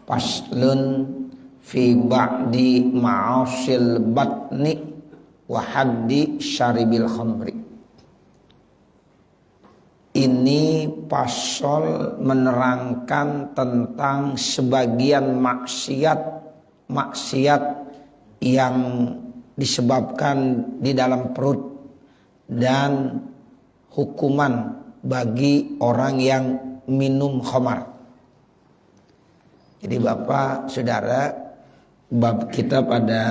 Faslun fi ba'di ma'asil batni wa haddi syaribil khamri. Ini pasal menerangkan tentang sebagian maksiat yang disebabkan di dalam perut dan hukuman bagi orang yang minum khamar. Jadi Bapak, Saudara, bab kita pada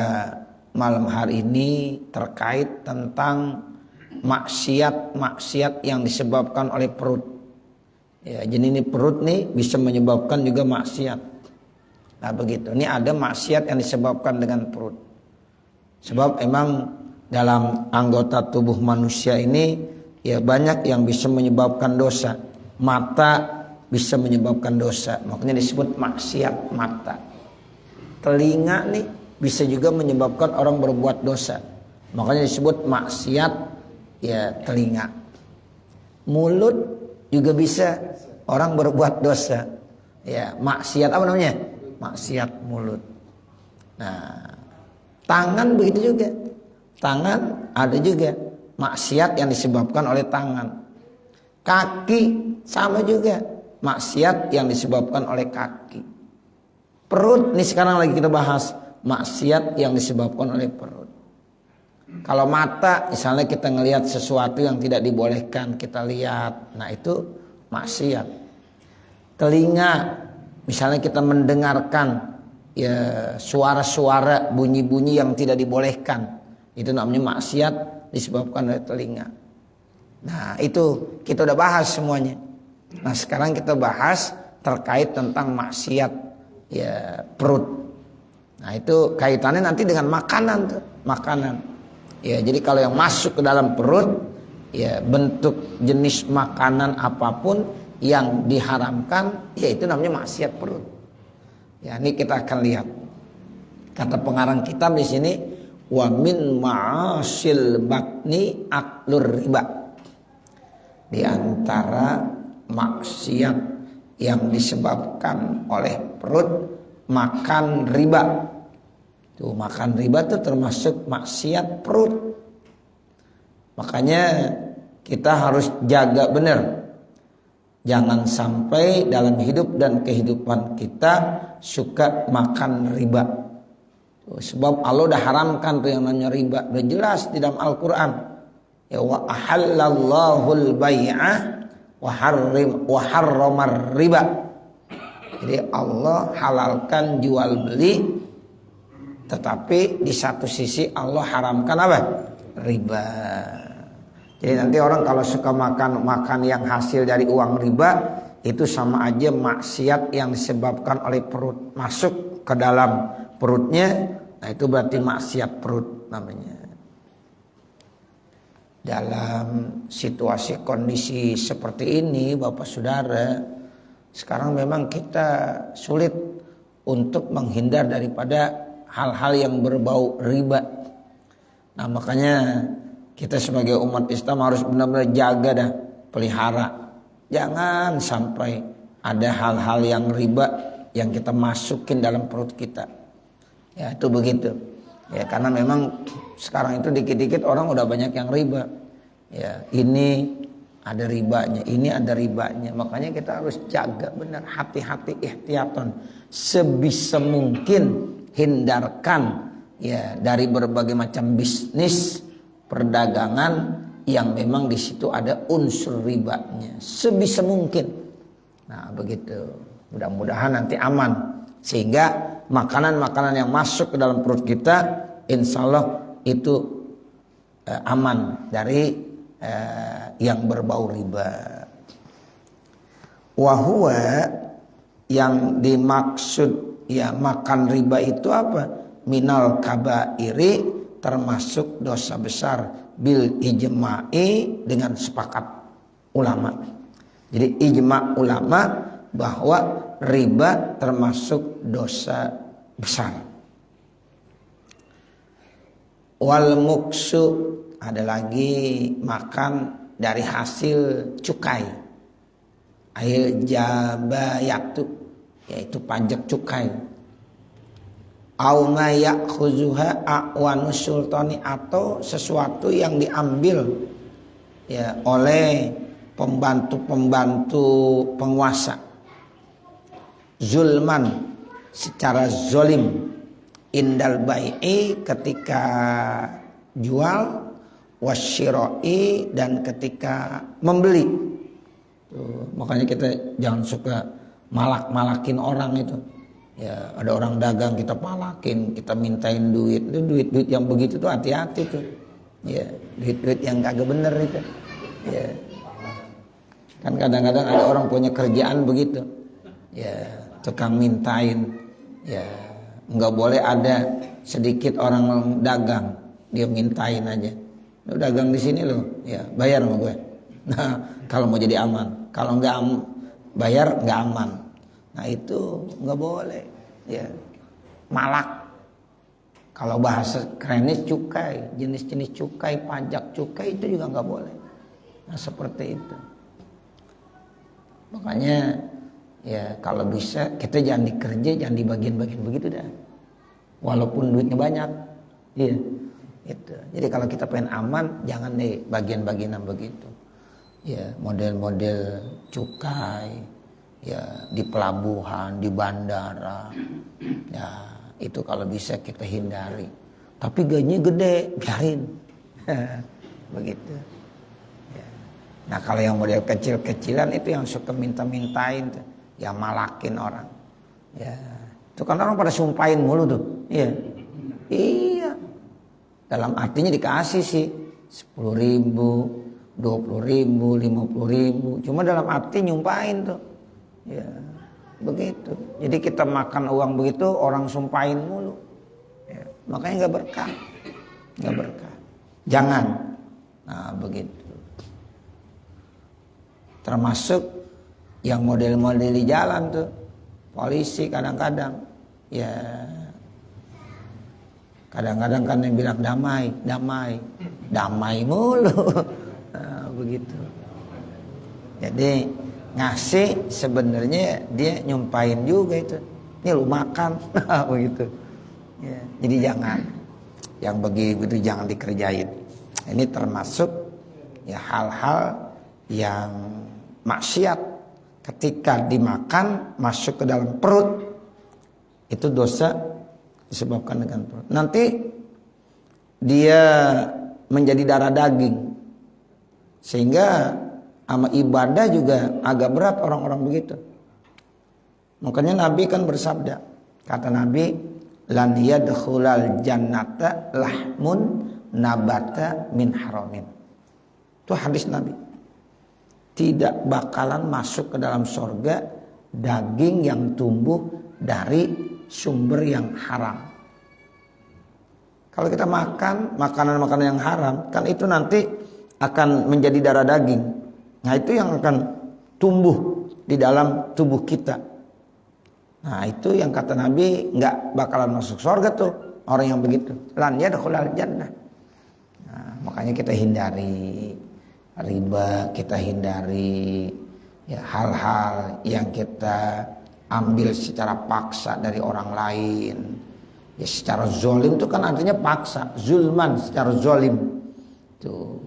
malam hari ini terkait tentang maksiat yang disebabkan oleh perut. Ya, jadi ini perut nih bisa menyebabkan juga maksiat. Nah begitu. Ini ada maksiat yang disebabkan dengan perut. Sebab emang dalam anggota tubuh manusia ini ya banyak yang bisa menyebabkan dosa. Mata bisa menyebabkan dosa. Makanya disebut maksiat mata. Telinga nih bisa juga menyebabkan orang berbuat dosa. Makanya disebut maksiat ya telinga. Mulut juga bisa orang berbuat dosa. Ya, maksiat apa namanya? Maksiat mulut. Nah, tangan begitu juga. Tangan ada juga maksiat yang disebabkan oleh tangan. Kaki sama juga maksiat yang disebabkan oleh kaki. Perut nih sekarang lagi kita bahas maksiat yang disebabkan oleh perut. Kalau mata misalnya kita ngelihat sesuatu yang tidak dibolehkan kita lihat, nah itu maksiat. Telinga misalnya kita mendengarkan ya suara-suara bunyi-bunyi yang tidak dibolehkan, itu namanya maksiat disebabkan oleh telinga. Nah itu kita udah bahas semuanya. Nah sekarang kita bahas terkait tentang maksiat ya perut. Nah itu kaitannya nanti dengan makanan tuh, makanan. Ya, jadi kalau yang masuk ke dalam perut, ya bentuk jenis makanan apapun yang diharamkan, ya itu namanya maksiat perut. Ya, ini kita akan lihat. Kata pengarang kitab di sini, wa min ma'asil batni aklur riba. Di antara maksiat yang disebabkan oleh perut, makan riba. Tuh, makan riba itu termasuk maksiat perut. Makanya kita harus jaga benar. Jangan sampai dalam hidup dan kehidupan kita suka makan riba. Tuh, sebab Allah udah haramkan tuh yang namanya riba. Udah jelas di dalam Al-Quran. Ya wa ahallallahul bai'a wa harramar riba. Jadi Allah halalkan jual beli. Tetapi di satu sisi Allah haramkan apa? Riba. Jadi nanti orang kalau suka makan yang hasil dari uang riba, itu sama aja maksiat yang disebabkan oleh perut. Masuk ke dalam perutnya, nah itu berarti maksiat perut namanya. Dalam situasi kondisi seperti ini Bapak Saudara, sekarang memang kita sulit untuk menghindar daripada hal-hal yang berbau riba. Nah makanya kita sebagai umat Islam harus benar-benar jaga dah, pelihara. Jangan sampai ada hal-hal yang riba yang kita masukin dalam perut kita. Ya itu begitu. Ya karena memang sekarang itu dikit-dikit orang udah banyak yang riba. Ya ini ada ribanya, ini ada ribanya. Makanya kita harus jaga benar, hati-hati, ihtiyaton. Sebisa mungkin hindarkan ya dari berbagai macam bisnis perdagangan yang memang di situ ada unsur ribanya sebisa mungkin. Nah begitu, mudah-mudahan nanti aman sehingga makanan-makanan yang masuk ke dalam perut kita insya Allah itu aman dari yang berbau riba. Wahwa yang dimaksud ya makan riba itu apa? Minal kabairi, termasuk dosa besar, bil ijma'i, dengan sepakat ulama. Jadi ijma' ulama bahwa riba termasuk dosa besar. Wal muksu, ada lagi makan dari hasil cukai. Ail jabayatu, yaitu pajak cukai. Au ma ya'khuzuha a'wanu sultani, atau sesuatu yang diambil ya oleh pembantu-pembantu penguasa. Zulman, secara zolim, indal bai'i, ketika jual, wasyira'i, dan ketika membeli. Tuh, makanya kita jangan suka malak-malakin orang itu. Ya, ada orang dagang kita palakin, kita mintain duit. Itu duit-duit yang begitu tuh hati-hati tuh. Ya, duit-duit yang kagak bener itu. Ya. Kan kadang-kadang ada orang punya kerjaan begitu. Ya, tukang mintain. Ya, enggak boleh ada sedikit orang dagang dia mintain aja. Lu dagang di sini lo, ya bayar sama gue. Nah, kalau mau jadi aman. Kalau enggak bayar enggak aman. Nah, itu enggak boleh. Ya. Malak. Kalau bahasa kerennya cukai, jenis-jenis cukai, pajak cukai itu juga enggak boleh. Nah, seperti itu. Makanya ya kalau bisa kita jangan dikerja, jangan di bagian-bagian begitu dah. Walaupun duitnya banyak. Iya. Itu. Jadi kalau kita pengen aman, jangan di bagian-bagian begitu. Ya, model-model cukai, ya di pelabuhan, di bandara. Ya, itu kalau bisa kita hindari. Tapi gajinya gede, biarin. Begitu. Ya. Nah, kalau yang model kecil-kecilan itu yang suka minta-mintain tuh, yang malakin orang. Ya, itu kan orang pada sumpahin mulu tuh. Iya. Iya. Dalam artinya dikasih sih 10.000, 20.000, 50.000. Cuma dalam arti nyumpahin tuh. Ya, begitu. Jadi kita makan uang begitu, orang sumpahin mulu. Ya, makanya nggak berkah. Nggak berkah. Jangan. Nah, begitu. Termasuk yang model-model di jalan tuh. Polisi kadang-kadang. Ya, kadang-kadang kan yang bilang damai mulu. Nah, begitu. Jadi ngasih sebenarnya dia nyumpahin juga itu. Ini lu makan, begitu. Ya, jadi jangan, yang begitu jangan dikerjain. Ini termasuk ya hal-hal yang maksiat. Ketika dimakan masuk ke dalam perut, itu dosa disebabkan dengan perut. Nanti dia menjadi darah daging, sehingga sama ibadah juga agak berat orang-orang begitu. Makanya Nabi kan bersabda, kata Nabi, lan yadkhulal jannata lahmun nabata min haramin. Itu hadis Nabi. Tidak bakalan masuk ke dalam surga daging yang tumbuh dari sumber yang haram. Kalau kita makan makanan-makanan yang haram, kan itu nanti akan menjadi darah daging. Nah, itu yang akan tumbuh di dalam tubuh kita. Nah, itu yang kata Nabi nggak bakalan masuk surga tuh orang yang begitu. Lan yadkhulal jannah. Nah, makanya kita hindari riba, kita hindari ya hal-hal yang kita ambil secara paksa dari orang lain. Ya, secara zolim itu kan artinya paksa, zulman, secara zolim. Tuh,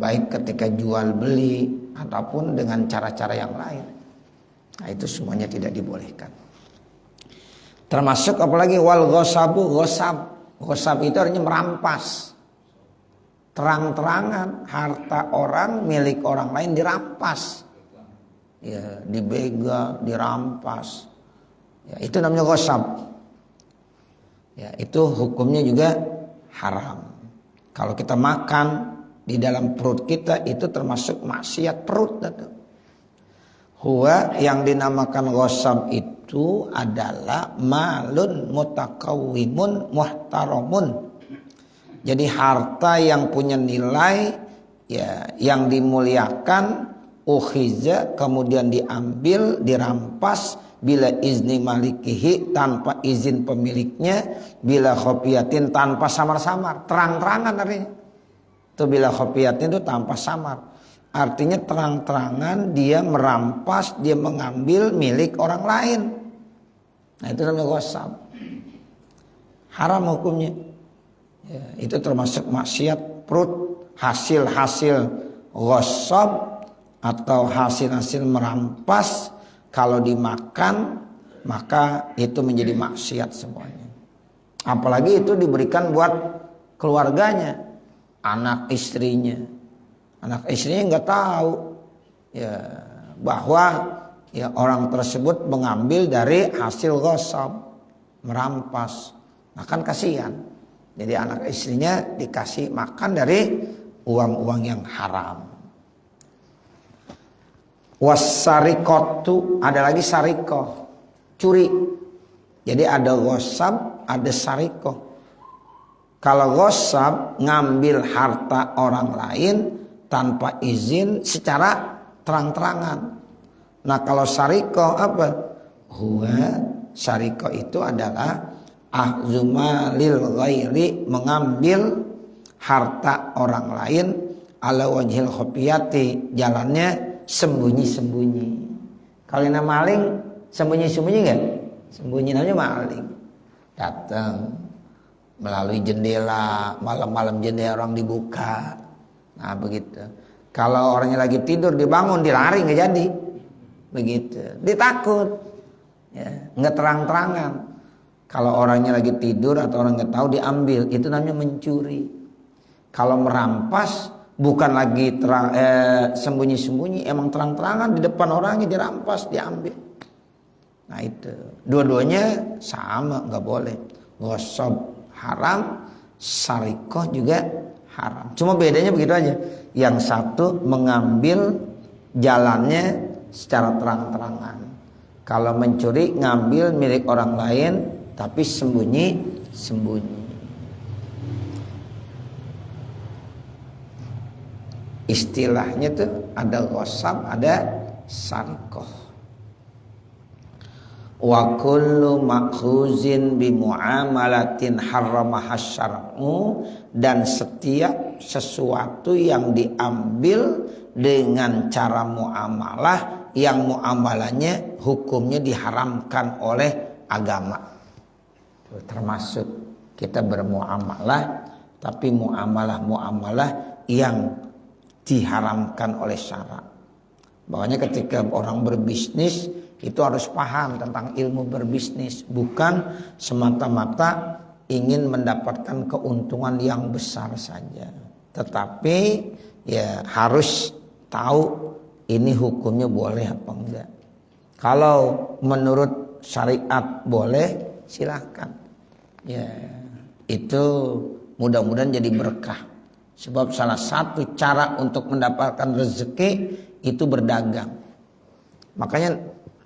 baik ketika jual beli ataupun dengan cara-cara yang lain. Nah, itu semuanya tidak dibolehkan. Termasuk apalagi wal ghasabu, ghasab itu artinya merampas. Terang-terangan harta orang, milik orang lain dirampas. Ya, dibegal, dirampas. Ya, itu namanya ghasab. Ya, itu hukumnya juga haram. Kalau kita makan di dalam perut kita itu termasuk maksiat perut. Huwa, yang dinamakan ghasab itu adalah malun mutakawwimun muhtaramun. Jadi harta yang punya nilai, ya, yang dimuliakan, ukhiza, kemudian diambil, dirampas, bila izni malikihi, tanpa izin pemiliknya, bila khofiyatin, tanpa samar-samar, terang-terangan artinya. Itu bila khofiyatin itu tanpa samar. Artinya terang-terangan dia merampas, dia mengambil milik orang lain. Nah itu namanya ghasab. Haram hukumnya. Ya, itu termasuk maksiat perut. Hasil-hasil ghasab atau hasil-hasil merampas kalau dimakan maka itu menjadi maksiat semuanya. Apalagi itu diberikan buat keluarganya, anak istrinya. Anak istrinya nggak tahu ya bahwa ya orang tersebut mengambil dari hasil ghasab, merampas. Nah kan kasihan. Jadi anak istrinya dikasih makan dari uang-uang yang haram. Wasarikotu, ada lagi sarikoh, curi. Jadi ada ghasab, ada sarikoh. Kalau ghasab ngambil harta orang lain tanpa izin secara terang-terangan. Nah kalau sarikoh apa? Sarikoh itu adalah ahzumalil ghairi, mengambil harta orang lain ala wajhil khofiyati, jalannya sembunyi-sembunyi. Kalau ini maling sembunyi-sembunyi kan? Sembunyi namanya maling. Datang melalui jendela, malam-malam jendela orang dibuka. Nah begitu. Kalau orangnya lagi tidur dibangun, dilari nggak jadi. Begitu. Ditakut. Ya, nggak terang-terangan. Kalau orangnya lagi tidur atau orang nggak tahu diambil, itu namanya mencuri. Kalau merampas bukan lagi sembunyi-sembunyi, emang terang-terangan di depan orangnya dirampas, diambil. Nah itu, dua-duanya sama, nggak boleh. Ghasab haram, sarikoh juga haram. Cuma bedanya begitu aja. Yang satu mengambil jalannya secara terang-terangan. Kalau mencuri ngambil milik orang lain tapi sembunyi-sembunyi. Istilahnya tuh ada ghasab, ada sarikoh. Wa kullu makhuzin bi muamalatin harramaha syar'u, dan setiap sesuatu yang diambil dengan cara muamalah yang muamalahnya hukumnya diharamkan oleh agama. Termasuk kita bermuamalah tapi muamalah yang diharamkan oleh syarak. Makanya ketika orang berbisnis itu harus paham tentang ilmu berbisnis, bukan semata-mata ingin mendapatkan keuntungan yang besar saja, tetapi ya harus tahu ini hukumnya boleh apa enggak. Kalau menurut syariat boleh, silahkan. Ya, itu mudah-mudahan jadi berkah. Sebab salah satu cara untuk mendapatkan rezeki itu berdagang. Makanya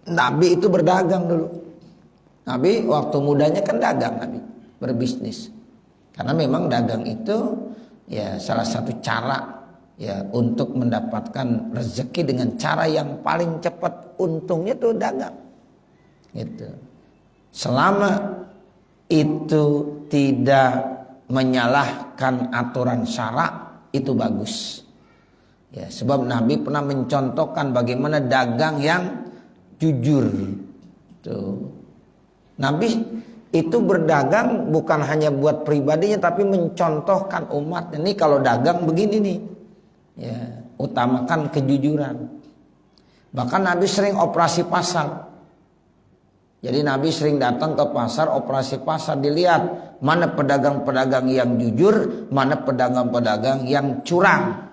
Nabi itu berdagang dulu. Nabi waktu mudanya kan dagang, Nabi berbisnis. Karena memang dagang itu ya salah satu cara ya untuk mendapatkan rezeki dengan cara yang paling cepat untungnya itu dagang. Gitu. Selama itu tidak menyalahkan aturan syarak, itu bagus. Ya, sebab Nabi pernah mencontohkan bagaimana dagang yang jujur. Tuh. Nabi itu berdagang bukan hanya buat pribadinya tapi mencontohkan umat. Ini kalau dagang begini nih. Ya, utamakan kejujuran. Bahkan Nabi sering operasi pasar. Jadi Nabi sering datang ke pasar, operasi pasar, dilihat mana pedagang-pedagang yang jujur, mana pedagang-pedagang yang curang.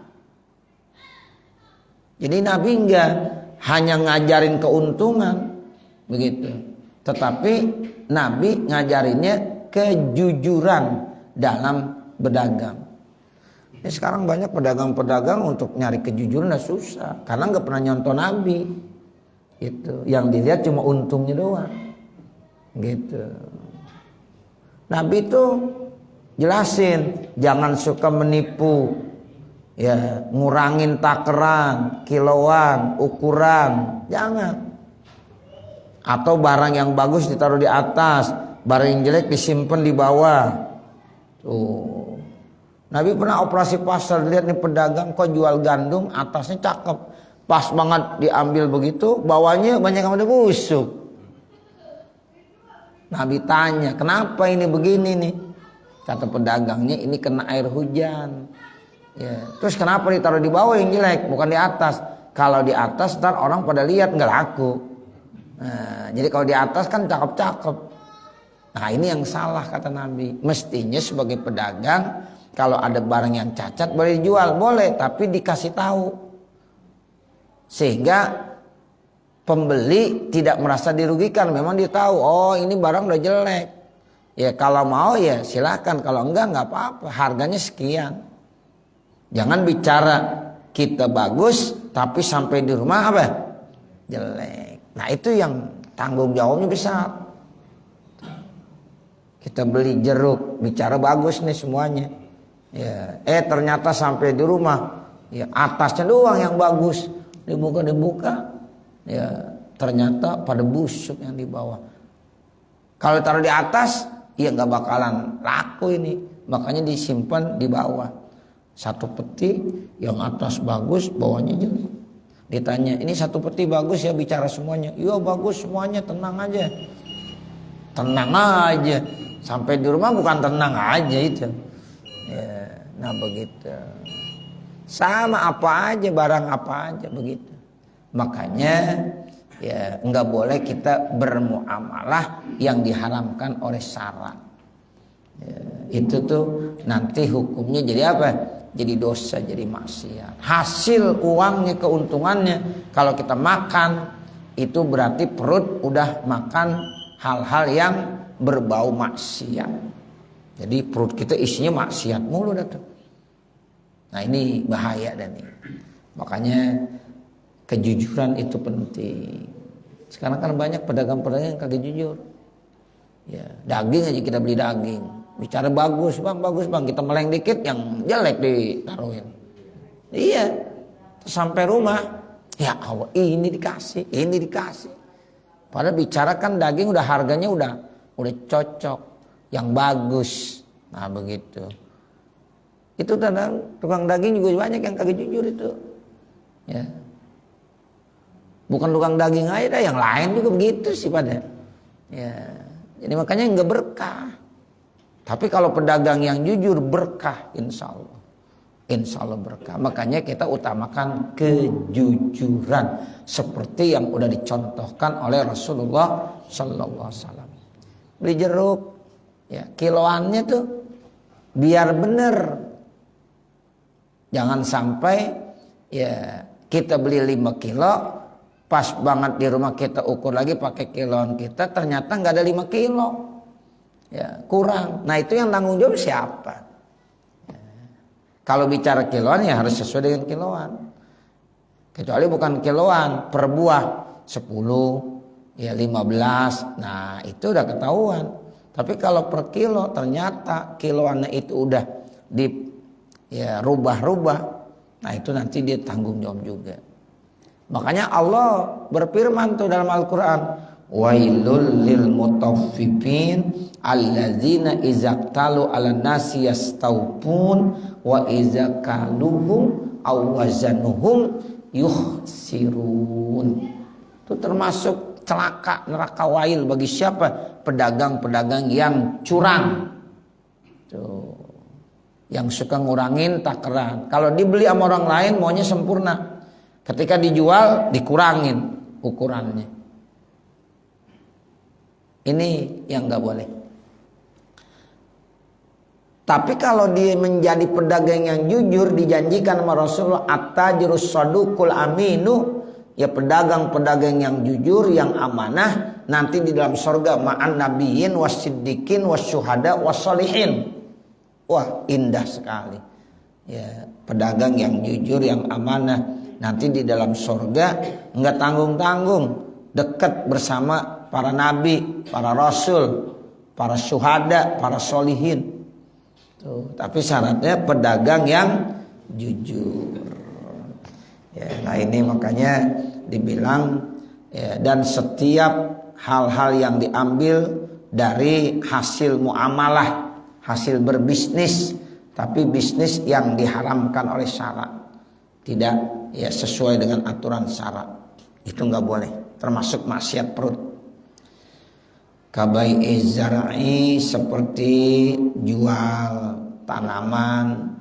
Jadi Nabi enggak hanya ngajarin keuntungan begitu, tetapi Nabi ngajarinnya kejujuran dalam berdagang. Ya, sekarang banyak pedagang-pedagang untuk nyari kejujuran susah karena enggak pernah nyontoh Nabi. Itu yang dilihat cuma untungnya doang. Gitu. Nabi itu jelasin jangan suka menipu. Ya, ngurangin takaran, kiloan, ukuran, jangan. Atau barang yang bagus ditaruh di atas, barang yang jelek disimpan di bawah. Tuh. Nabi pernah operasi pasar, lihat nih pedagang kok jual gandum, atasnya cakep. Pas banget diambil begitu, bawahnya banyak yang udah busuk. Nabi tanya, kenapa ini begini nih? Kata pedagangnya, ini kena air hujan. Ya. Terus kenapa ditaruh di bawah yang jelek, bukan di atas? Kalau di atas ntar orang pada lihat nggak laku. Nah, jadi kalau di atas kan cakep-cakep. Nah ini yang salah kata Nabi. Mestinya sebagai pedagang, kalau ada barang yang cacat boleh dijual, boleh, tapi dikasih tahu. Sehingga pembeli tidak merasa dirugikan. Memang dia tahu, oh ini barang udah jelek. Ya kalau mau ya silakan, kalau enggak apa-apa. Harganya sekian. Jangan bicara kita bagus, tapi sampai di rumah apa? Jelek. Nah itu yang tanggung jawabnya besar. Kita beli jeruk, bicara bagus nih semuanya. Ya, ternyata sampai di rumah, ya atasnya doang yang bagus. Dibuka. Ya, ternyata pada busuk yang di bawah. Kalau taruh di atas, ya nggak bakalan laku ini. Makanya disimpan di bawah. Satu peti yang atas bagus, bawahnya jelek. Ditanya, ini satu peti bagus ya, bicara semuanya. Iya bagus semuanya, tenang aja. Tenang aja. Sampai di rumah bukan tenang aja itu. Ya, nah begitu. Sama apa aja, barang apa aja begitu. Makanya ya nggak boleh kita bermuamalah yang diharamkan oleh syara. Ya, itu tuh nanti hukumnya jadi apa? Jadi dosa, jadi maksiat. Hasil uangnya, keuntungannya kalau kita makan itu berarti perut udah makan hal-hal yang berbau maksiat. Jadi perut kita isinya maksiat mulu dah tuh. Nah ini bahaya dan ini. Makanya kejujuran itu penting. Sekarang kan banyak pedagang-pedagang yang kagak jujur. Ya, daging aja kita beli daging. Bicara bagus bang, kita meleng dikit yang jelek ditaruhin. Iya, sampai rumah, ya Allah ini dikasih. Padahal bicara kan daging udah harganya udah cocok, yang bagus. Nah begitu. Itu tukang daging juga banyak yang kagak jujur itu. Ya. Bukan tukang daging aja dah, yang lain juga begitu sih pada. Ya. Jadi makanya enggak berkah. Tapi kalau pedagang yang jujur berkah, insya Allah berkah. Makanya kita utamakan kejujuran seperti yang udah dicontohkan oleh Rasulullah Sallallahu Alaihi Wasallam. Beli jeruk, ya kiloannya tuh biar bener. Jangan sampai ya kita beli 5 kilo, pas banget di rumah kita ukur lagi pakai kiloan kita, ternyata nggak ada 5 kilo. Ya, kurang. Nah itu yang tanggung jawab siapa? Ya. Kalau bicara kiloan ya harus sesuai dengan kiloan. Kecuali bukan kiloan, per buah 10, ya 15. Nah itu udah ketahuan. Tapi kalau per kilo ternyata kiloannya itu udah rubah-rubah. Nah itu nanti dia tanggung jawab juga. Makanya Allah berfirman tuh dalam Al-Quran, wailul lil mutaffifin alladzina izaqtalu 'alan nasi yastawfun wa iza kaluhum aw wazanuhum yukhsirun. Itu termasuk celaka, neraka wail bagi siapa? Pedagang-pedagang yang curang. Tuh. Yang suka ngurangin takaran. Kalau dibeli sama orang lain maunya sempurna. Ketika dijual dikurangin ukurannya. Ini yang nggak boleh. Tapi kalau dia menjadi pedagang yang jujur, dijanjikan sama Rasulullah at-tajirus saduqul aminu, ya pedagang-pedagang yang jujur, yang amanah, nanti di dalam surga ma'an nabiyyin wasiddiqin wasyuhada wassalihin. Wah, indah sekali. Ya, pedagang yang jujur, yang amanah, nanti di dalam surga enggak tanggung-tanggung, dekat bersama para nabi, para rasul, para syuhada, para solihin. Tuh, tapi syaratnya pedagang yang jujur. Ya, nah ini makanya dibilang ya, dan setiap hal-hal yang diambil dari hasil muamalah, hasil berbisnis, tapi bisnis yang diharamkan oleh syarak, tidak ya sesuai dengan aturan syarak, itu nggak boleh, termasuk maksiat perut. Kabai zar'i seperti jual tanaman,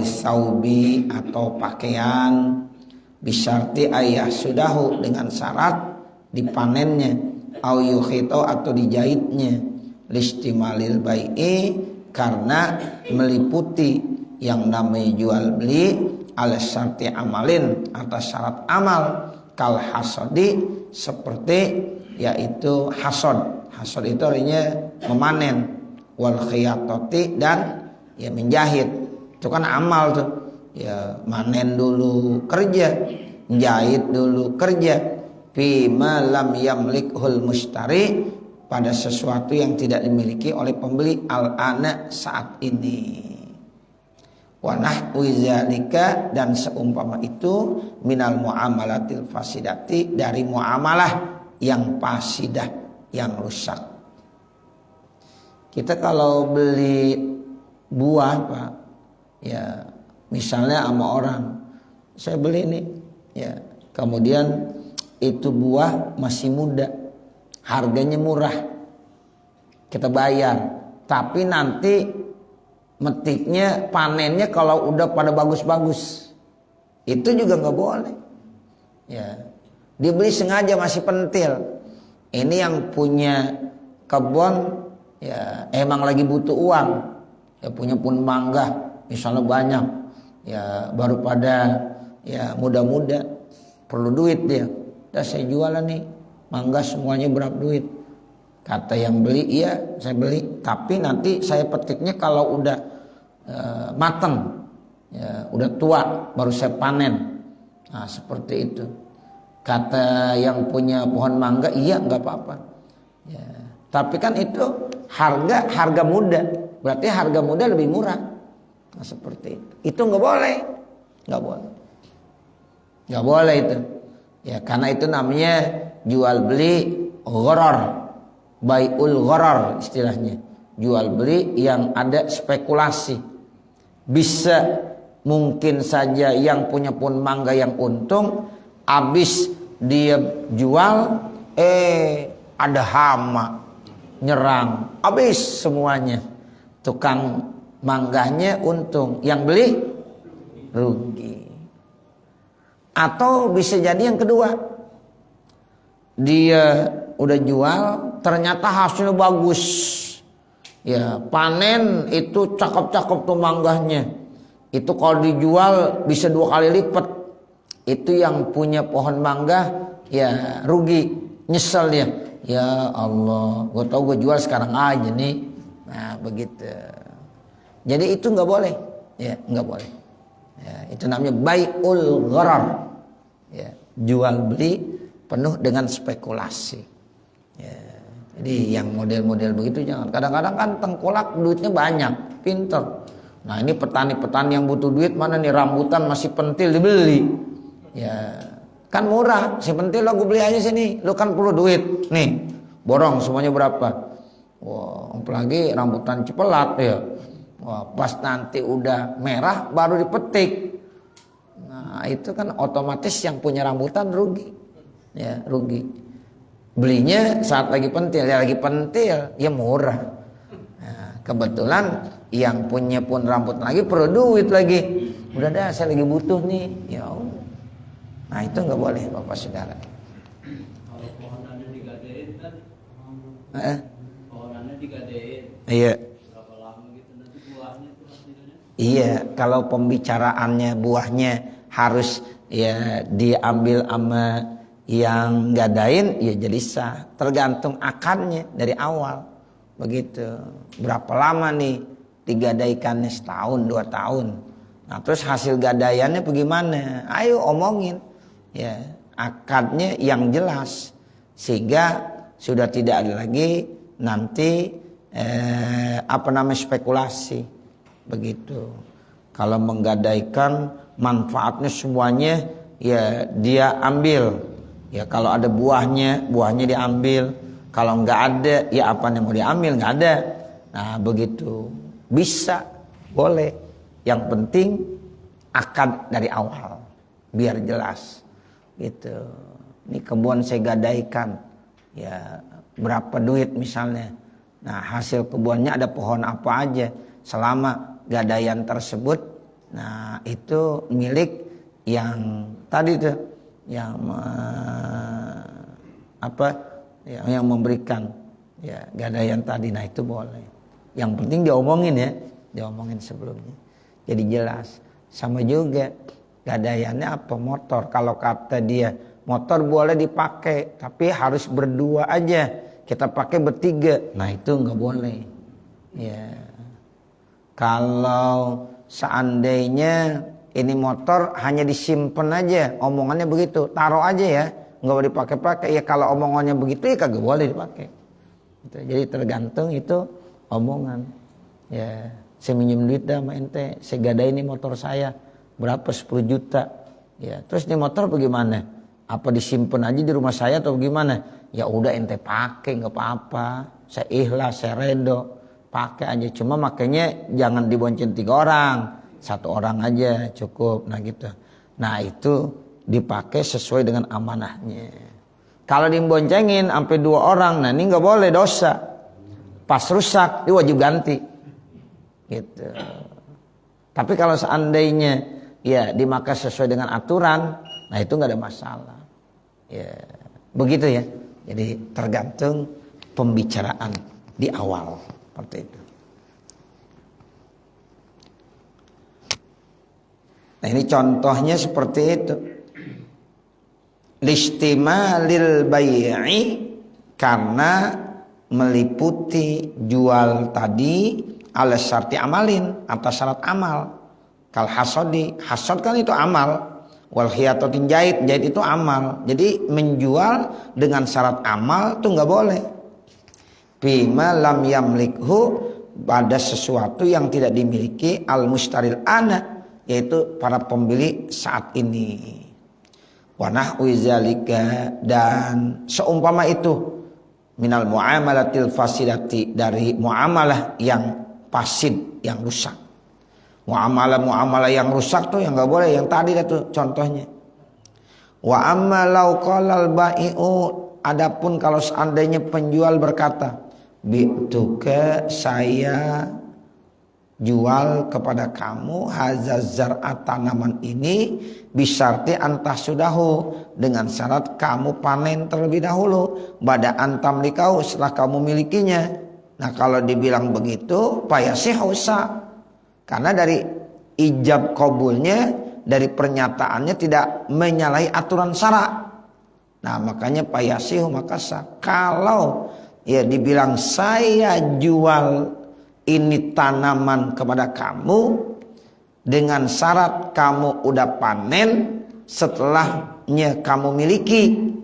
saubi atau pakaian, bisyarti ayah sudahu dengan syarat dipanennya, au yukhito atau dijahitnya, listimalil bai'i karena meliputi yang namanya jual beli ala syarti amalin atas syarat amal, kal hasodi seperti yaitu hasod. Hasod itu artinya memanen, wal khiyatoti dan ya menjahit. Itu kan amal tuh. Ya manen dulu kerja, jahit dulu kerja. Fi ma lam yamlikhul mustari pada sesuatu yang tidak dimiliki oleh pembeli al-ana saat ini. Wa nahwi zalika dan seumpama itu minal muamalatil fasidati dari muamalah yang fasidah, yang rusak. Kita kalau beli buah Pak, ya misalnya sama orang, saya beli ini, ya kemudian itu buah masih muda, harganya murah, kita bayar, tapi nanti metiknya, panennya kalau udah pada bagus-bagus, itu juga nggak boleh. Ya, dibeli sengaja masih pentil. Ini yang punya kebun ya emang lagi butuh uang, ya punya pun mangga misalnya banyak, ya baru pada ya muda-muda perlu duit dia. Dah saya jualan nih mangga semuanya berapa duit? Kata yang beli, iya saya beli, tapi nanti saya petiknya kalau udah mateng, ya udah tua baru saya panen. Nah seperti itu. Kata yang punya pohon mangga, iya nggak apa-apa. Ya, tapi kan itu harga muda, berarti harga muda lebih murah. Nah, seperti itu nggak boleh, nggak boleh itu. Ya karena itu namanya jual beli gharar, bai'ul gharar istilahnya, jual beli yang ada spekulasi. Bisa mungkin saja yang punya pohon mangga yang untung, habis dia jual ada hama nyerang, habis semuanya. Tukang mangganya untung, yang beli rugi. Atau bisa jadi yang kedua, dia udah jual ternyata hasilnya bagus, ya panen itu cakep-cakep tuh mangganya, itu kalau dijual bisa 2 kali lipat. Itu yang punya pohon mangga ya rugi, nyesel dia. Ya Allah, gue tau gue jual sekarang aja nih. Nah begitu. Jadi itu nggak boleh, ya nggak boleh. Ya, itu namanya bai'ul gharar. Ya, jual beli penuh dengan spekulasi. Ya, jadi yang model-model begitu jangan. Kadang-kadang kan tengkolak duitnya banyak, pinter. Nah ini petani-petani yang butuh duit, mana nih rambutan masih pentil dibeli. Ya kan murah, si pentil lo gue beli aja sini, lo kan perlu duit nih, borong semuanya berapa? Wah apalagi rambutan cipelat ya, wah pas nanti udah merah baru dipetik. Nah itu kan otomatis yang punya rambutan rugi, ya rugi. Belinya saat lagi pentil, ya murah. Nah, kebetulan yang punya pun rambut lagi perlu duit lagi, udah dah saya lagi butuh nih, ya. Nah itu nggak boleh Bapak Saudara. Kalau pohonannya digadein kan, pohonannya digadein. Iya. Berapa lama gitu nanti buahnya itu hasilnya? Iya, kalau pembicaraannya buahnya harus ya diambil sama yang gadain, ya jadi sah. Tergantung akarnya dari awal, begitu. Berapa lama nih digadaikannya, 1 tahun 2 tahun. Nah terus hasil gadaiannya bagaimana? Ayo omongin. Ya, akadnya yang jelas sehingga sudah tidak ada lagi nanti spekulasi begitu. Kalau menggadaikan manfaatnya semuanya ya dia ambil. Ya kalau ada buahnya diambil. Kalau nggak ada ya apa yang mau diambil, nggak ada. Nah begitu bisa, boleh. Yang penting akad dari awal biar jelas. Gitu. Ini kebun saya gadaikan. Ya berapa duit misalnya. Nah, hasil kebunnya ada pohon apa aja, selama gadaian tersebut, nah itu milik yang tadi tuh, yang yang memberikan ya gadaian tadi. Nah itu boleh. Yang penting diomongin sebelumnya. Jadi jelas. Sama juga gadaiannya apa, motor. Kalau kata dia motor boleh dipakai, tapi harus berdua aja. Kita pakai bertiga. Nah itu nggak boleh. Ya. Kalau seandainya ini motor hanya disimpan aja, omongannya begitu, taruh aja ya, nggak boleh dipakai-pakai. Ya kalau omongannya begitu ya kagak boleh dipakai. Gitu. Jadi tergantung itu omongan. Ya, saya minjem duit dah sama ente, saya gadain ini motor saya berapa, 10 juta. Ya, terus ini motor bagaimana? Apa disimpan aja di rumah saya atau gimana? Ya udah ente pakai nggak apa-apa. Saya ikhlas, saya redo, pakai aja. Cuma makanya jangan dibonceng 3 orang, 1 orang aja cukup. Nah gitu. Nah itu dipakai sesuai dengan amanahnya. Kalau diboncengin sampai 2 orang, nah ini nggak boleh, dosa. Pas rusak, dia wajib ganti. Gitu. Tapi kalau seandainya ya dimakai sesuai dengan aturan, nah itu nggak ada masalah. Ya, begitu ya. Jadi tergantung pembicaraan di awal seperti itu. Nah ini contohnya seperti itu. Listimalil bai'i, karena meliputi jual tadi ala syarti amalin, atas syarat amal. Kal hasodi, hasod kan itu amal. Wal khiyatotin jahit itu amal. Jadi menjual dengan syarat amal itu nggak boleh. Bima lam yamlikhu, pada sesuatu yang tidak dimiliki al mustaril ana, yaitu para pembeli saat ini. Wa nahwi zalika, dan seumpama itu, minal muamalatil fasidati, dari muamalah yang fasid, yang rusak. Muamalah yang rusak tuh yang nggak boleh, yang tadi tuh contohnya. Wa amma law qalal bai'u, adapun kalau seandainya penjual berkata, bi'tuka, saya jual kepada kamu hazazar tanaman ini bisyarti antah sudahu, dengan syarat kamu panen terlebih dahulu, bada antam likau, setelah kamu milikinya. Nah kalau dibilang begitu payasih usah, karena dari ijab qabulnya, dari pernyataannya tidak menyalahi aturan syara. Nah makanya payasih makasa. Kalau ya dibilang saya jual ini tanaman kepada kamu dengan syarat kamu udah panen setelahnya kamu miliki,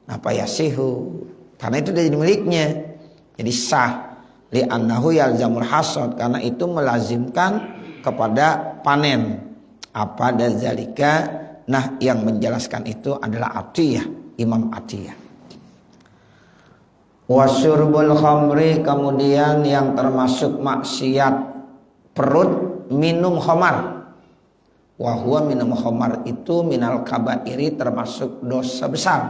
nah payasihu, karena itu udah jadi miliknya, jadi sah. Li'annahu yalzamul hasad, karena itu melazimkan kepada panen. Apa dzalika? Nah yang menjelaskan itu adalah Atiyah, Imam Atiyah. Wasyurbul khamri, kemudian yang termasuk maksiat perut, minum khamar. Wahwa minum khamar itu minal kabairi, termasuk dosa besar.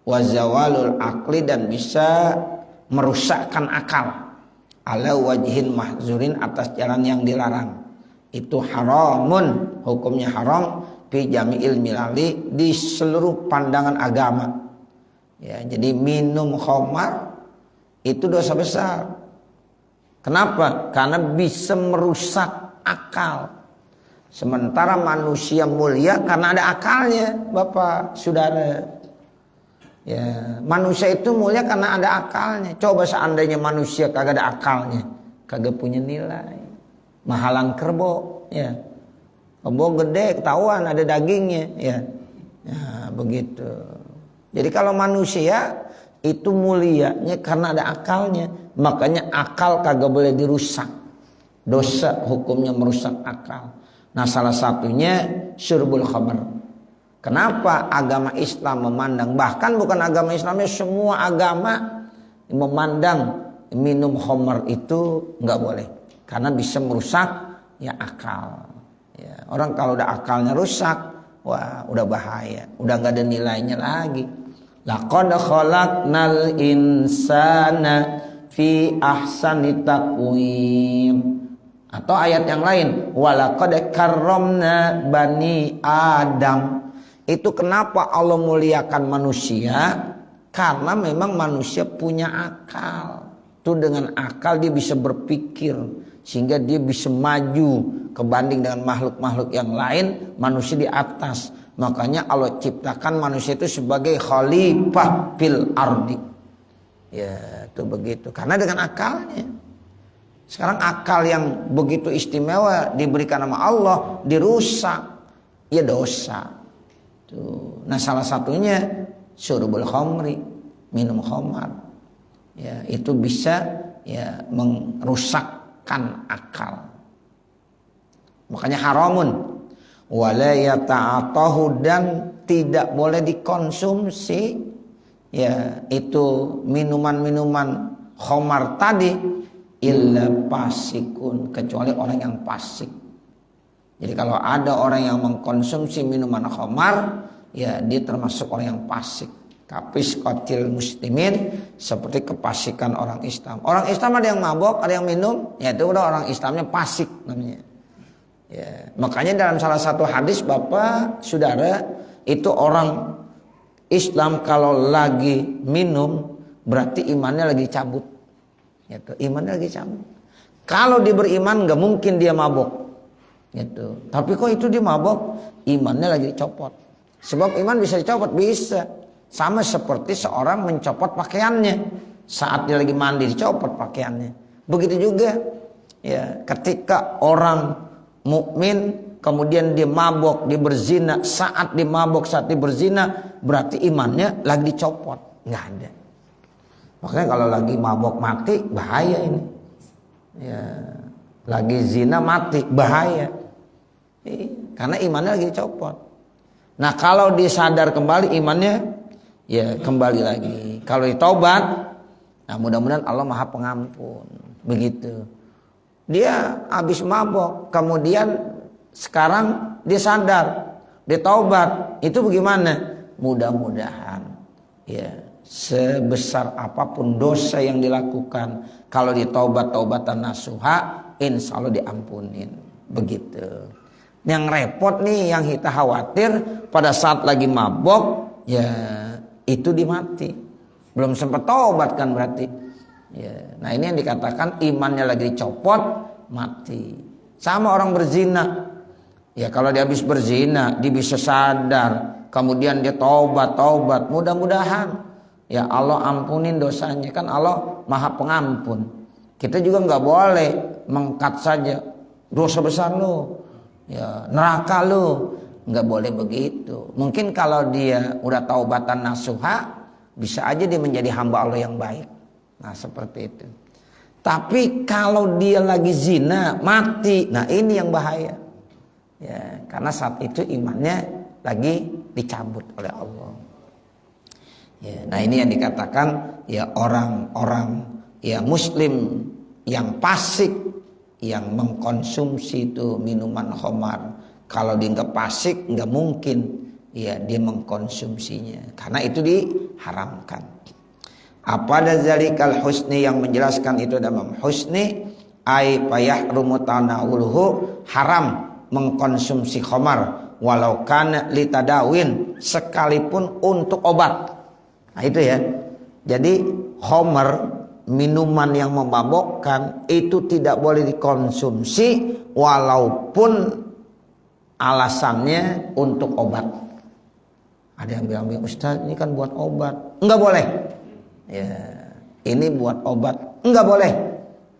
Wazawalul akli, dan bisa merusakkan akal. Ala wajhin mahzurin, atas jalan yang dilarang. Itu haramun, hukumnya haram fi jami'il milali, di seluruh pandangan agama. Ya, jadi minum khamar itu dosa besar. Kenapa? Karena bisa merusak akal. Sementara manusia mulia karena ada akalnya, Bapak, Saudara. Ya, manusia itu mulia karena ada akalnya. Coba seandainya manusia kagak ada akalnya, kagak punya nilai. Mahalan kerbo, ya. Kerbo gede, ketahuan ada dagingnya, ya. Ya, begitu. Jadi kalau manusia itu mulianya karena ada akalnya, makanya akal kagak boleh dirusak. Dosa hukumnya merusak akal. Nah, salah satunya syurbul khamr. Kenapa agama Islam memandang, bahkan bukan agama Islamnya, semua agama memandang minum khamr itu nggak boleh, karena bisa merusak ya akal. Ya, orang kalau udah akalnya rusak, wah udah bahaya, udah nggak ada nilainya lagi. Laqad khalaqnal insana fi ahsani taqwim. Atau ayat yang lain, walaqad karramna bani Adam. Itu kenapa Allah muliakan manusia? Karena memang manusia punya akal. Itu dengan akal dia bisa berpikir sehingga dia bisa maju kebanding dengan makhluk-makhluk yang lain. Manusia di atas. Makanya Allah ciptakan manusia itu sebagai khalifah fil ardi. Ya, itu begitu. Karena dengan akalnya. Sekarang akal yang begitu istimewa diberikan sama Allah dirusak. Ya dosa. Tuh. Nah, salah satunya syurbul khamri, minum khamar. Ya, itu bisa ya merusakkan akal. Makanya haramun. Wala yata'atahu, dan tidak boleh dikonsumsi ya itu minuman-minuman khamar tadi illa fasikun, kecuali orang yang fasik. Jadi kalau ada orang yang mengkonsumsi minuman khamar, ya dia termasuk orang yang fasik. Kapis qatil muslimin, seperti kefasikan orang Islam. Orang Islam ada yang mabok, ada yang minum, ya itu udah orang Islamnya fasik namanya. Ya, makanya dalam salah satu hadis Bapak, Saudara, itu orang Islam kalau lagi minum berarti imannya lagi cabut. Gitu, imannya lagi cabut. Kalau dia beriman nggak mungkin dia mabok. Gitu. Tapi kok itu dia mabok, imannya lagi dicopot. Sebab iman bisa dicopot, bisa. Sama seperti seorang mencopot pakaiannya. Saat dia lagi mandi dicopot pakaiannya. Begitu juga ya ketika orang mukmin kemudian dia mabok, dia berzina, saat dia mabok, saat dia berzina, berarti imannya lagi dicopot. Nggak ada. Makanya kalau lagi mabok mati, bahaya ini. Ya, lagi zina mati, bahaya. Karena imannya lagi dicopot. Nah, kalau dia sadar kembali imannya, ya kembali lagi. Kalau ditaubat, nah mudah-mudahan Allah Maha Pengampun. Begitu. Dia habis mabok, kemudian sekarang dia sadar, dia taubat. Itu bagaimana? Mudah-mudahan ya sebesar apapun dosa yang dilakukan, kalau ditaubat taubatan nasuha, insya Allah diampunin. Begitu. Yang repot nih, yang kita khawatir pada saat lagi mabok, ya itu dimati. Belum sempat taubat kan berarti. Ya, nah ini yang dikatakan imannya lagi dicopot, mati. Sama orang berzina. Ya kalau dia habis berzina, dia bisa sadar, kemudian dia taubat. Mudah-mudahan ya Allah ampunin dosanya, kan Allah Maha Pengampun. Kita juga nggak boleh mengkat saja, dosa besar lu, ya neraka lu, nggak boleh begitu. Mungkin kalau dia udah taubatan nasuha, bisa aja dia menjadi hamba Allah yang baik. Nah seperti itu. Tapi kalau dia lagi zina mati, nah ini yang bahaya. Ya, karena saat itu imannya lagi dicabut oleh Allah. Ya, nah ini yang dikatakan ya orang-orang ya Muslim yang fasik, yang mengkonsumsi itu minuman khamar. Kalau dia nggak fasik, nggak mungkin ya dia mengkonsumsinya, karena itu diharamkan. Apa ada zalikal husni, yang menjelaskan itu dalam husni, ay payah rumutanawulhu, haram mengkonsumsi khamar walau kana litadawin, sekalipun untuk obat. Nah itu ya. Jadi khamar, minuman yang memabokkan, itu tidak boleh dikonsumsi walaupun alasannya untuk obat. Ada yang bilang, Ustaz ini kan buat obat. Enggak boleh. Ya, ini buat obat, enggak boleh.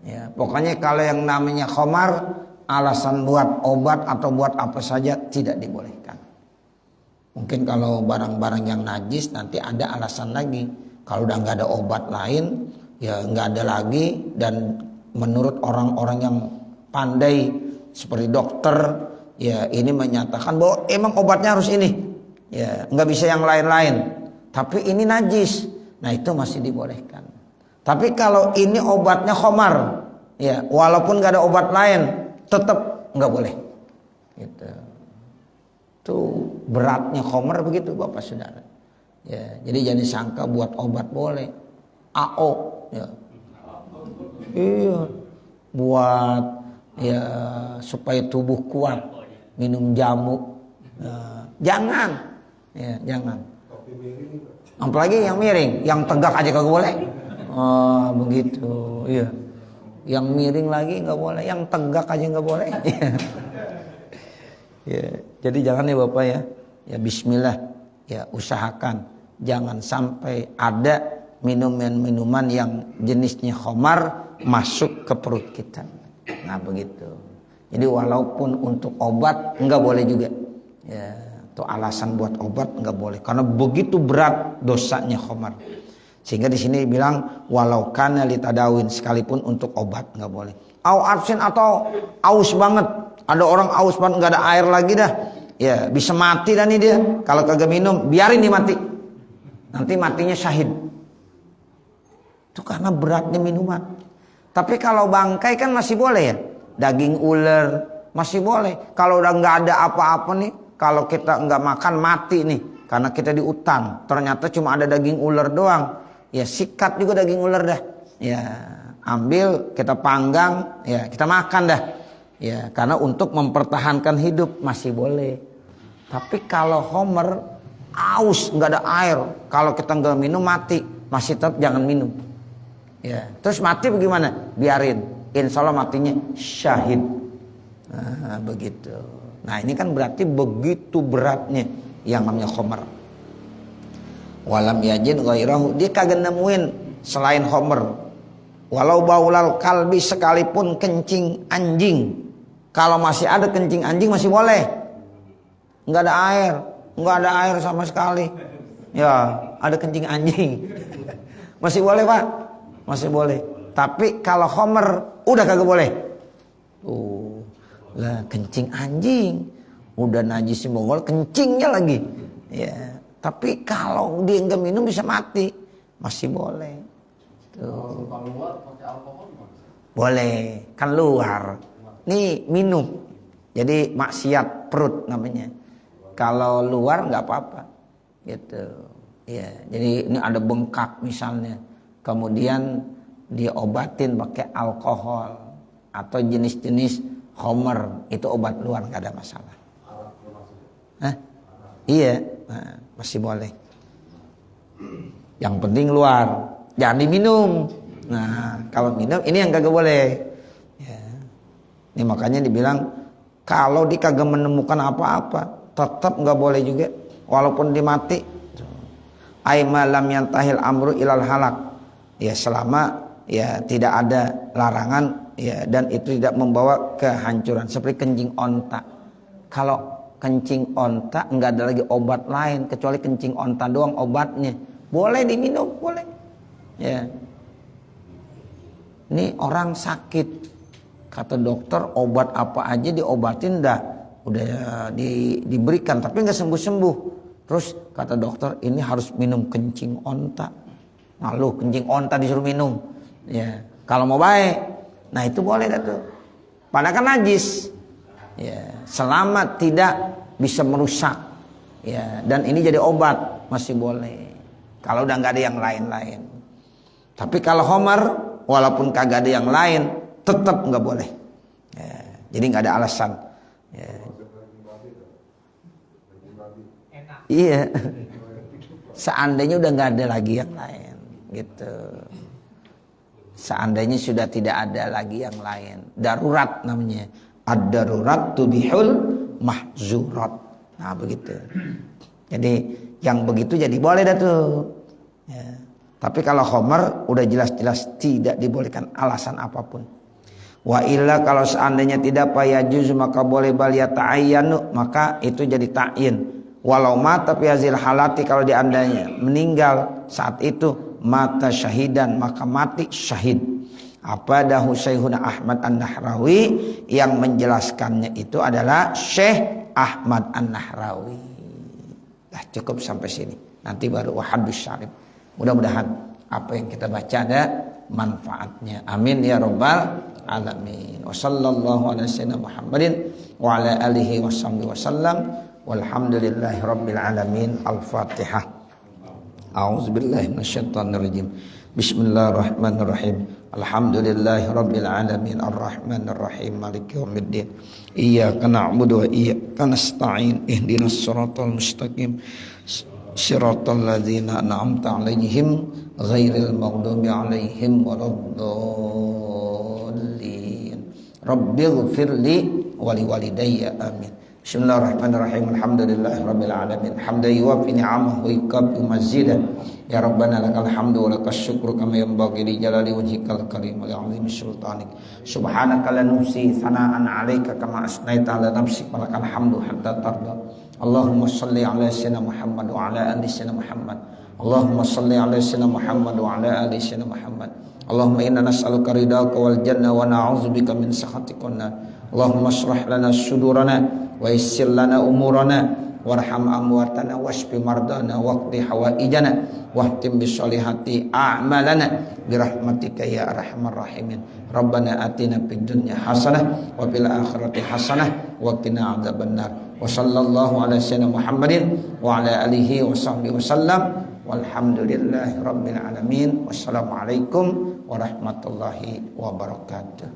Ya, pokoknya kalau yang namanya khamar, alasan buat obat atau buat apa saja tidak dibolehkan. Mungkin kalau barang-barang yang najis nanti ada alasan lagi. Kalau udah nggak ada obat lain, ya nggak ada lagi. Dan menurut orang-orang yang pandai seperti dokter, ya ini menyatakan bahwa emang obatnya harus ini. Ya nggak bisa yang lain-lain. Tapi ini najis. Nah itu masih dibolehkan. Tapi kalau ini obatnya khamar, ya walaupun gak ada obat lain, tetap nggak boleh. Gitu. Tuh beratnya khamar begitu Bapak Saudara. Ya, jadi jangan disangka buat obat boleh. AO ya. Iya. Buat ya supaya tubuh kuat, minum jamu. Jangan. Ya, jangan. Apalagi yang miring, yang tegak aja kagak boleh. Oh, begitu. Iya. Yang miring lagi nggak boleh, yang tegak aja nggak boleh. Ya, jadi jangan ya Bapak ya. Ya bismillah. Ya usahakan jangan sampai ada minuman-minuman yang jenisnya khamar masuk ke perut kita. Nah begitu. Jadi walaupun untuk obat nggak boleh juga. Ya, itu alasan buat obat nggak boleh. Karena begitu berat dosanya khamar. Sehingga di sini dibilang walau kana litadawin, sekalipun untuk obat nggak boleh. Au absen atau aus banget. Ada orang aus banget nggak ada air lagi dah. Ya bisa mati dah nih dia. Kalau kagak minum biarin dia mati. Nanti matinya syahid. Itu karena beratnya minuman. Tapi kalau bangkai kan masih boleh ya. Daging ular masih boleh. Kalau udah nggak ada apa-apa nih, kalau kita nggak makan mati nih. Karena kita di hutan, ternyata cuma ada daging ular doang. Ya sikat juga daging ular dah. Ya ambil, kita panggang, ya kita makan dah. Ya karena untuk mempertahankan hidup masih boleh. Tapi kalau homer aus nggak ada air, kalau kita nggak minum mati, masih tetap jangan minum. Ya terus mati bagaimana? Biarin, insya Allah matinya syahid. Nah, begitu. Nah ini kan berarti begitu beratnya yang namanya homer. Walam yajid ghairahu, dia kagak nemuin selain homer. Walau baulal kalbi, sekalipun kencing anjing. Kalau masih ada kencing anjing masih boleh. Nggak ada air, nggak ada air sama sekali. Ya, ada kencing anjing. Masih boleh Pak, masih boleh. Tapi kalau homer udah kagak boleh. Lah kencing anjing, udah najis Mongol, kencingnya lagi. Ya, tapi kalau dia nggak minum bisa mati, masih boleh. Tuh. Kalau luar pakai alkohol Boleh, kan luar. Nih minum, jadi maksiat perut namanya. Kalau luar nggak apa-apa, gitu. Ya, jadi ini ada bengkak misalnya, kemudian diobatin pakai alkohol atau jenis-jenis homer, itu obat luar nggak ada masalah. Hah? Iya, nah, masih boleh. Yang penting luar, jangan diminum. Nah, kalau minum ini yang kagak boleh. Ya. Ini makanya dibilang kalau dia kagak menemukan apa-apa, tetap nggak boleh juga, walaupun dia mati. Aima lam yantahil amru ilal halak. Ya selama ya tidak ada larangan ya dan itu tidak membawa kehancuran seperti kencing onta. Kalau kencing onta nggak ada lagi obat lain kecuali kencing onta doang obatnya. Boleh diminum, boleh. Ya. Ini orang sakit, kata dokter obat apa aja diobatin dah, udah diberikan tapi nggak sembuh-sembuh. Terus kata dokter ini harus minum kencing onta. Lalu kencing onta disuruh minum. Ya, kalau mau baik, nah itu boleh dah tuh. Padahal kan najis. Ya, selama tidak bisa merusak. Ya, dan ini jadi obat masih boleh. Kalau udah nggak ada yang lain-lain. Tapi kalau homer walaupun kagak ada yang lain tetap nggak boleh. Ya, jadi nggak ada alasan. Ya. Iya. Seandainya udah nggak ada lagi yang lain, gitu. Seandainya sudah tidak ada lagi yang lain, darurat namanya. Ad-darurat tubihul mahzurat. Nah begitu. Jadi yang begitu jadi boleh dah tuh. Ya. Tapi kalau khomer udah jelas-jelas tidak dibolehkan alasan apapun. Wa illa kalau seandainya tidak payajuz maka boleh balia ta'ayyanu, maka itu jadi ta'yin. Walau mata fi hazil halati, kalau diandainya meninggal saat itu mata syahidan maka mati syahid. Apa dah Syekhuna Ahmad An-Nahrawi, yang menjelaskannya itu adalah Syekh Ahmad An-Nahrawi. Dah cukup sampai sini. Nanti baru wahadus syarif. Mudah-mudahan apa yang kita baca ada manfaatnya. Amin ya rabbal alamin. Wa sallallahu ala sayyidina Muhammadin wa ala alihi wa sahbihi wasallam. Walhamdulillahi rabbil alamin. Al-Fatihah. A'udzubillahi minasyaitonirrajim. Bismillahirrahmanirrahim. Alhamdulillahi rabbil alamin arrahmanir rahim maliki yaumiddin. Iyyaka na'budu wa iyyaka nasta'in. Ihdinas siratal mustaqim. Siratal ladzina an'amta 'alaihim ghairil maghdubi 'alaihim waladdallin. Rabbighfirli wa liwalidayya amin. Bismillahirrahmanirrahim. Alhamdulillahirabbil alamin. Hamdan yuwaffi ni'amahu wa yukafi mazidah. Ya Rabbana lakal hamdu wa lakas syukru kama yanbaghi li jalali wajhikal karim wa li 'azimi sultanik. Subhanaka la nuhsi thana'an 'alaika kama asnaita 'ala nafsik wa lakal hamdu hatta tarda. Allahumma shalli 'ala sayyidina Muhammad wa 'ala ali sayyidina Muhammad. Allahumma shalli 'ala sayyidina Muhammad wa 'ala ali sayyidina Muhammad. Allahumma inna nas'aluka ridhaka wal jannah wa na'udzubika min sakhatika wan nar. Allahumma shrah lana sudurana wa yassir lana umurana warham amwatana washfi mardana waqdi hawaijana wahtim bisolihati a'malana birahmatika ya arhamar rahimin. Rabbana atina fid dunya hasanah wa fil akhirati hasanah wa qina adzabannar. Wa sallallahu ala sayyidina Muhammadin wa ala alihi wa sahbihi wasallam walhamdulillahi rabbil alamin. Wassalamualaikum warahmatullahi wabarakatuh.